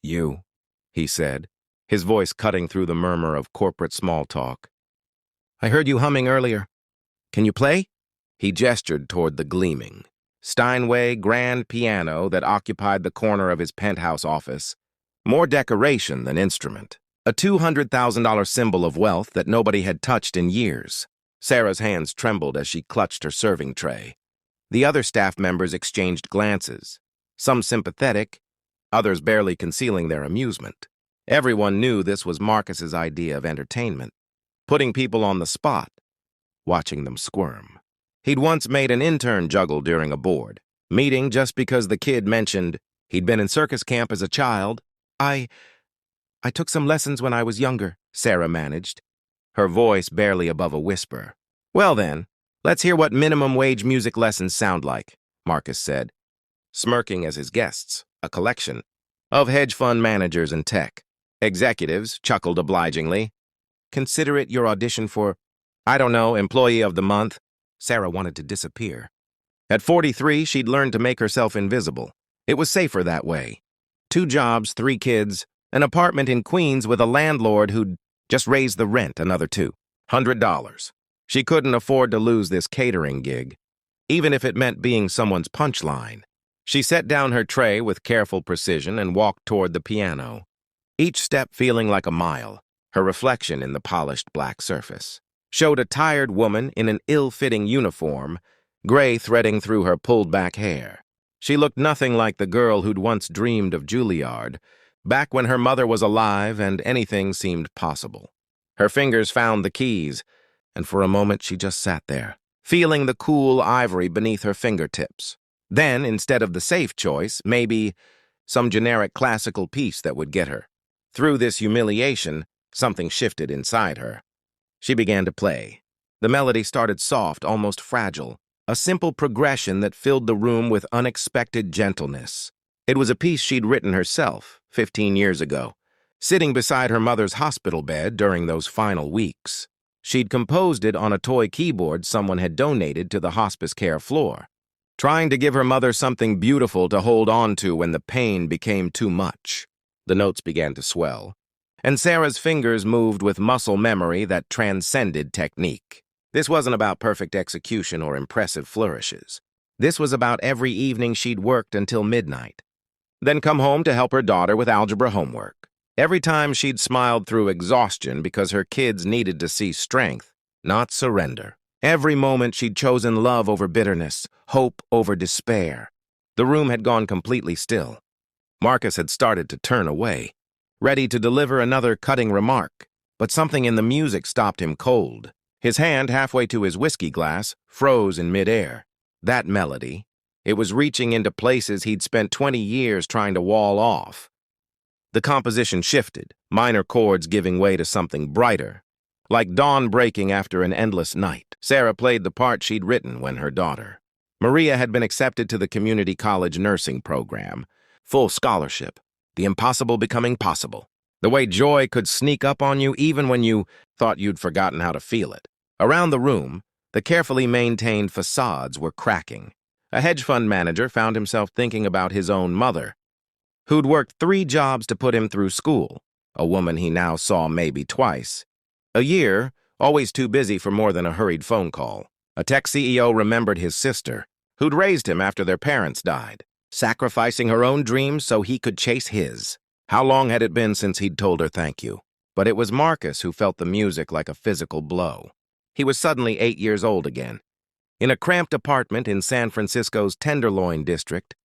You, he said, his voice cutting through the murmur of corporate small talk. I heard you humming earlier. Can you play? He gestured toward the gleaming, Steinway grand piano that occupied the corner of his penthouse office. More decoration than instrument. A $200,000 symbol of wealth that nobody had touched in years. Sarah's hands trembled as she clutched her serving tray. The other staff members exchanged glances, some sympathetic, others barely concealing their amusement. Everyone knew this was Marcus's idea of entertainment, putting people on the spot, watching them squirm. He'd once made an intern juggle during a board meeting just because the kid mentioned he'd been in circus camp as a child. I took some lessons when I was younger, Sarah managed, her voice barely above a whisper. Well then, let's hear what minimum wage music lessons sound like, Marcus said, smirking as his guests, a collection of hedge fund managers and tech executives, chuckled obligingly. Consider it your audition for, I don't know, employee of the month. Sarah wanted to disappear. At 43, she'd learned to make herself invisible. It was safer that way. 2 jobs, 3 kids, an apartment in Queens with a landlord who'd just raised the rent another $200. She couldn't afford to lose this catering gig, even if it meant being someone's punchline. She set down her tray with careful precision and walked toward the piano, each step feeling like a mile. Her reflection in the polished black surface showed a tired woman in an ill-fitting uniform, gray threading through her pulled-back hair. She looked nothing like the girl who'd once dreamed of Juilliard, back when her mother was alive and anything seemed possible. Her fingers found the keys, and for a moment she just sat there, feeling the cool ivory beneath her fingertips. Then, instead of the safe choice, maybe some generic classical piece that would get her. Through this humiliation, something shifted inside her. She began to play. The melody started soft, almost fragile, a simple progression that filled the room with unexpected gentleness. It was a piece she'd written herself 15 years ago, sitting beside her mother's hospital bed during those final weeks. She'd composed it on a toy keyboard someone had donated to the hospice care floor, trying to give her mother something beautiful to hold on to when the pain became too much. The notes began to swell, and Sarah's fingers moved with muscle memory that transcended technique. This wasn't about perfect execution or impressive flourishes. This was about every evening she'd worked until midnight, then come home to help her daughter with algebra homework. Every time she'd smiled through exhaustion because her kids needed to see strength, not surrender. Every moment she'd chosen love over bitterness, hope over despair. The room had gone completely still. Marcus had started to turn away, ready to deliver another cutting remark, but something in the music stopped him cold. His hand, halfway to his whiskey glass, froze in midair. That melody, it was reaching into places he'd spent 20 years trying to wall off. The composition shifted, minor chords giving way to something brighter, like dawn breaking after an endless night. Sarah played the part she'd written when her daughter. Maria had been accepted to the community college nursing program, full scholarship, the impossible becoming possible. The way joy could sneak up on you even when you thought you'd forgotten how to feel it. Around the room, the carefully maintained facades were cracking. A hedge fund manager found himself thinking about his own mother, who'd worked 3 jobs to put him through school, a woman he now saw maybe twice a year, always too busy for more than a hurried phone call. A tech CEO remembered his sister, who'd raised him after their parents died, sacrificing her own dreams so he could chase his. How long had it been since he'd told her thank you? But it was Marcus who felt the music like a physical blow. He was suddenly 8 years old again, in a cramped apartment in San Francisco's Tenderloin district,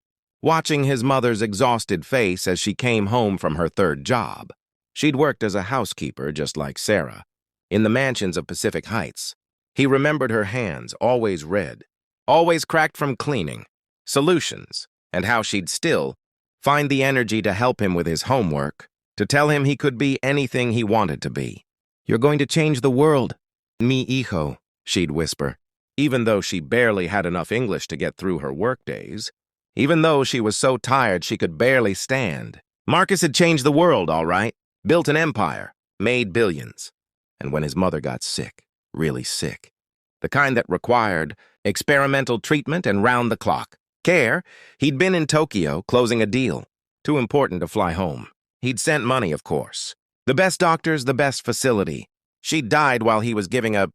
watching his mother's exhausted face as she came home from her 3rd job. She'd worked as a housekeeper, just like Sarah, in the mansions of Pacific Heights. He remembered her hands, always red, always cracked from cleaning, solutions, and how she'd still find the energy to help him with his homework, to tell him he could be anything he wanted to be. You're going to change the world, mi hijo, she'd whisper, even though she barely had enough English to get through her workdays, even though she was so tired she could barely stand. Marcus had changed the world, all right, built an empire, made billions. And when his mother got sick, really sick, the kind that required experimental treatment and round-the-clock care, he'd been in Tokyo closing a deal, too important to fly home. He'd sent money, of course. The best doctors, the best facility. She died while he was giving a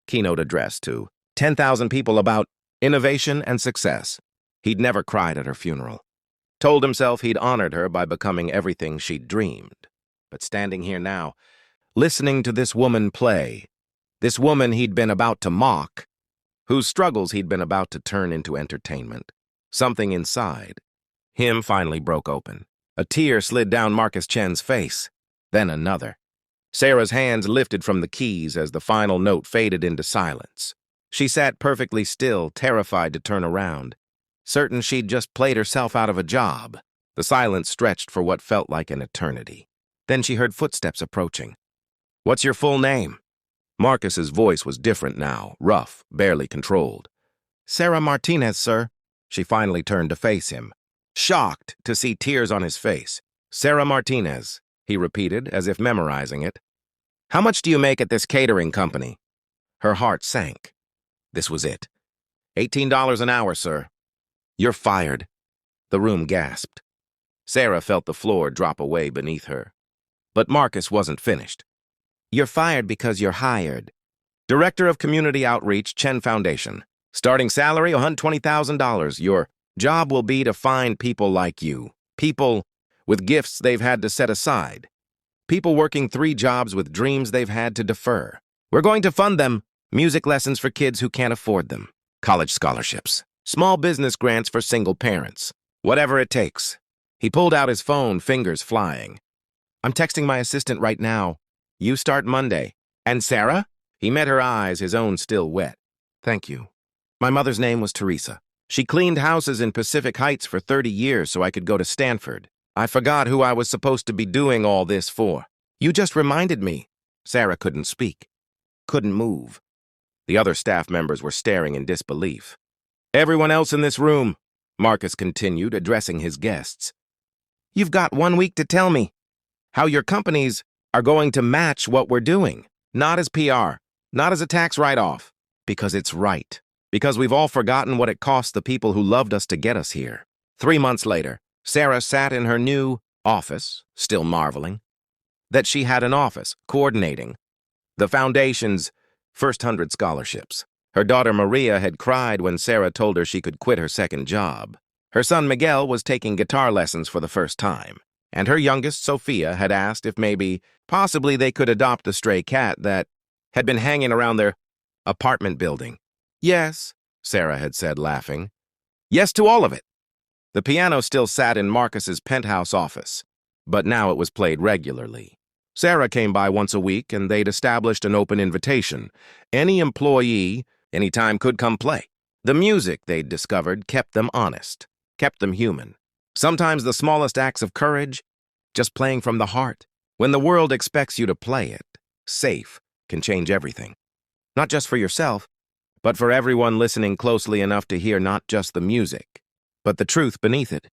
keynote address to 10,000 people about innovation and success. He'd never cried at her funeral. Told himself he'd honored her by becoming everything she'd dreamed. But standing here now, listening to this woman play, this woman he'd been about to mock, whose struggles he'd been about to turn into entertainment, something inside him finally broke open. A tear slid down Marcus Chen's face, then another. Sarah's hands lifted from the keys as the final note faded into silence. She sat perfectly still, terrified to turn around, certain she'd just played herself out of a job. The silence stretched for what felt like an eternity. Then she heard footsteps approaching. "What's your full name?" Marcus's voice was different now, rough, barely controlled. "Sarah Martinez, sir." She finally turned to face him, shocked to see tears on his face. "Sarah Martinez," he repeated, as if memorizing it. "How much do you make at this catering company?" Her heart sank. This was it. $18 an hour, sir." "You're fired." The room gasped. Sarah felt the floor drop away beneath her. But Marcus wasn't finished. "You're fired because you're hired. Director of Community Outreach, Chen Foundation. Starting salary, $120,000. Your job will be to find people like you. People with gifts they've had to set aside. People working 3 jobs with dreams they've had to defer. We're going to fund them. Music lessons for kids who can't afford them. College scholarships. Small business grants for single parents. Whatever it takes." He pulled out his phone, fingers flying. "I'm texting my assistant right now. You start Monday." "And Sarah?" He met her eyes, his own still wet. "Thank you. My mother's name was Teresa. She cleaned houses in Pacific Heights for 30 years so I could go to Stanford. I forgot who I was supposed to be doing all this for. You just reminded me." Sarah couldn't speak, couldn't move. The other staff members were staring in disbelief. "Everyone else in this room," Marcus continued, addressing his guests. "You've got 1 week to tell me how your companies are going to match what we're doing. Not as PR, not as a tax write-off, because it's right. Because we've all forgotten what it cost the people who loved us to get us here." 3 months later, Sarah sat in her new office, still marveling that she had an office coordinating the foundation's first 100 scholarships. Her daughter Maria had cried when Sarah told her she could quit her second job. Her son Miguel was taking guitar lessons for the first time, and her youngest, Sophia, had asked if possibly they could adopt a stray cat that had been hanging around their apartment building. "Yes," Sarah had said, laughing. "Yes to all of it." The piano still sat in Marcus's penthouse office, but now it was played regularly. Sarah came by once a week, and they'd established an open invitation. Any employee, anytime, could come play. The music, they'd discovered, kept them honest, kept them human. Sometimes the smallest acts of courage, just playing from the heart. When the world expects you to play it, safe, can change everything. Not just for yourself, but for everyone listening closely enough to hear not just the music, but the truth beneath it.